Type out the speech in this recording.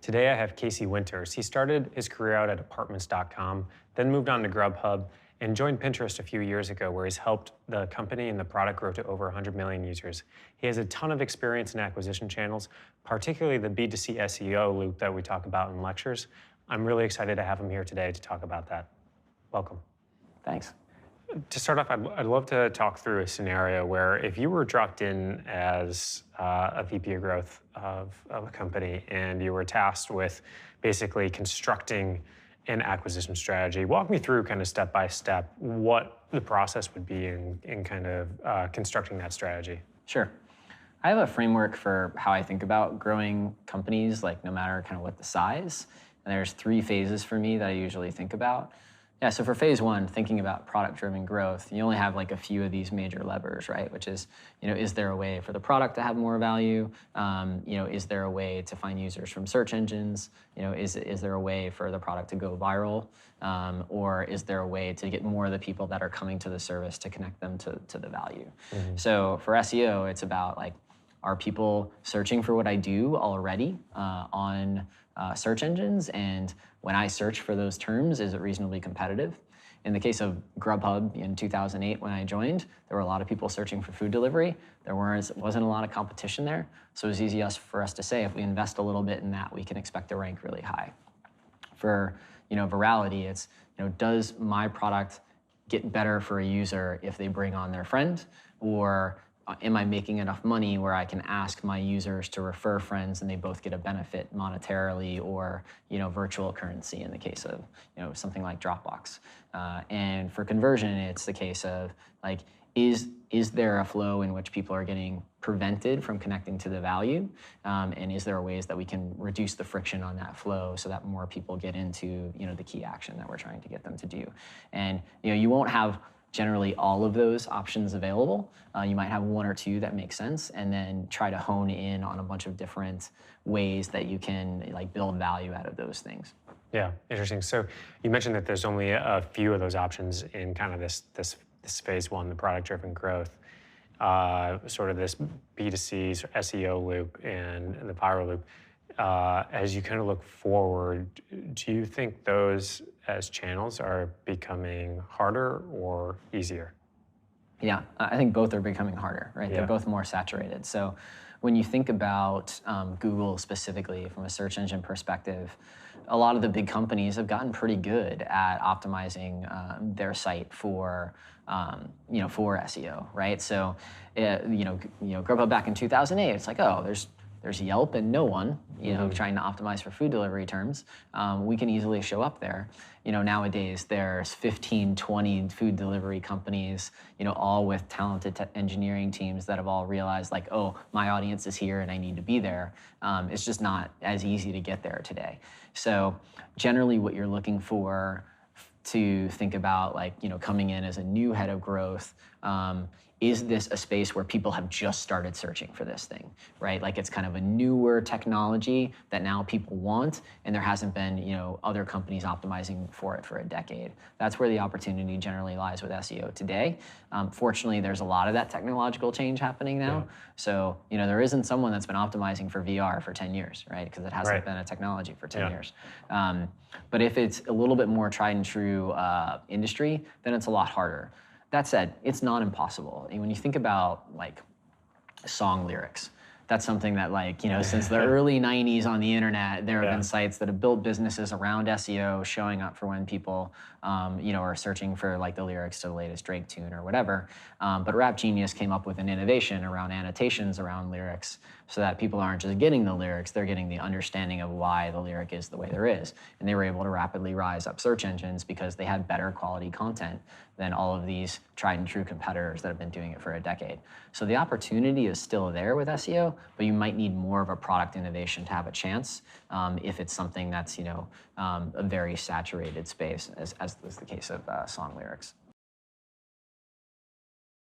Today I have Casey Winters. He started his career out at apartments.com, then moved on to Grubhub, and joined Pinterest a few years ago, where he's helped the company and the product grow to over 100 million users. He has a ton of experience in acquisition channels, particularly the B2C SEO loop that we talk about in lectures. I'm really excited to have him here today to talk about that. Welcome. Thanks. To start off, I'd love to talk through a scenario where if you were dropped in as a VP of growth of a company and you were tasked with basically constructing an acquisition strategy. Walk me through kind of step by step what the process would be in kind of constructing that strategy. Sure. I have a framework for how I think about growing companies, like no matter kind of what the size. And there's 3 phases for me that I usually think about. Yeah, so for phase 1, thinking about product-driven growth, you only have like a few of these major levers, right? Which is, is there a way for the product to have more value? Is there a way to find users from search engines? Is there a way for the product to go viral? Or is there a way to get more of the people that are coming to the service to connect them to the value? Mm-hmm. So for SEO, it's about like, are people searching for what I do already on search engines? And when I search for those terms, is it reasonably competitive? In the case of Grubhub in 2008, when I joined, there were a lot of people searching for food delivery. There wasn't a lot of competition there. So it was easy for us to say, if we invest a little bit in that, we can expect to rank really high. For virality, it's, does my product get better for a user if they bring on their friend? Or am I making enough money where I can ask my users to refer friends and they both get a benefit monetarily or virtual currency in the case of something like Dropbox. And for conversion, it's the case of like, is there a flow in which people are getting prevented from connecting to the value? And is there ways that we can reduce the friction on that flow so that more people get into the key action that we're trying to get them to do? And you won't have generally all of those options available. You might have 1 or 2 that make sense, and then try to hone in on a bunch of different ways that you can like build value out of those things. Yeah, interesting. So you mentioned that there's only a few of those options in kind of this phase 1, the product-driven growth, sort of this B2C SEO loop and the viral loop. As you kind of look forward, do you think those as channels are becoming harder or easier? Yeah, I think both are becoming harder, right? Yeah. They're both more saturated. So when you think about Google specifically from a search engine perspective, a lot of the big companies have gotten pretty good at optimizing their site for SEO, right? So, Grubhub back in 2008, it's like, oh, there's Yelp and no one, trying to optimize for food delivery terms. We can easily show up there. Nowadays there's 15, 20 food delivery companies, all with talented engineering teams that have all realized like, oh, my audience is here and I need to be there. It's just not as easy to get there today. So generally what you're looking for to think about like, coming in as a new head of growth, is this a space where people have just started searching for this thing, right? Like it's kind of a newer technology that now people want, and there hasn't been, other companies optimizing for it for a decade. That's where the opportunity generally lies with SEO today. Fortunately, there's a lot of that technological change happening now. Yeah. So, there isn't someone that's been optimizing for VR for 10 years, right? Because it hasn't been a technology for 10 years. But if it's a little bit more tried and true industry, then it's a lot harder. That said, it's not impossible. And when you think about like song lyrics, that's something that since the early 90s on the internet, there have been sites that have built businesses around SEO, showing up for when people, are searching for like the lyrics to the latest Drake tune or whatever. But Rap Genius came up with an innovation around annotations around lyrics so that people aren't just getting the lyrics, they're getting the understanding of why the lyric is the way there is. And they were able to rapidly rise up search engines because they had better quality content than all of these tried and true competitors that have been doing it for a decade. So the opportunity is still there with SEO, but you might need more of a product innovation to have a chance if it's something that's a very saturated space, as was the case of song lyrics.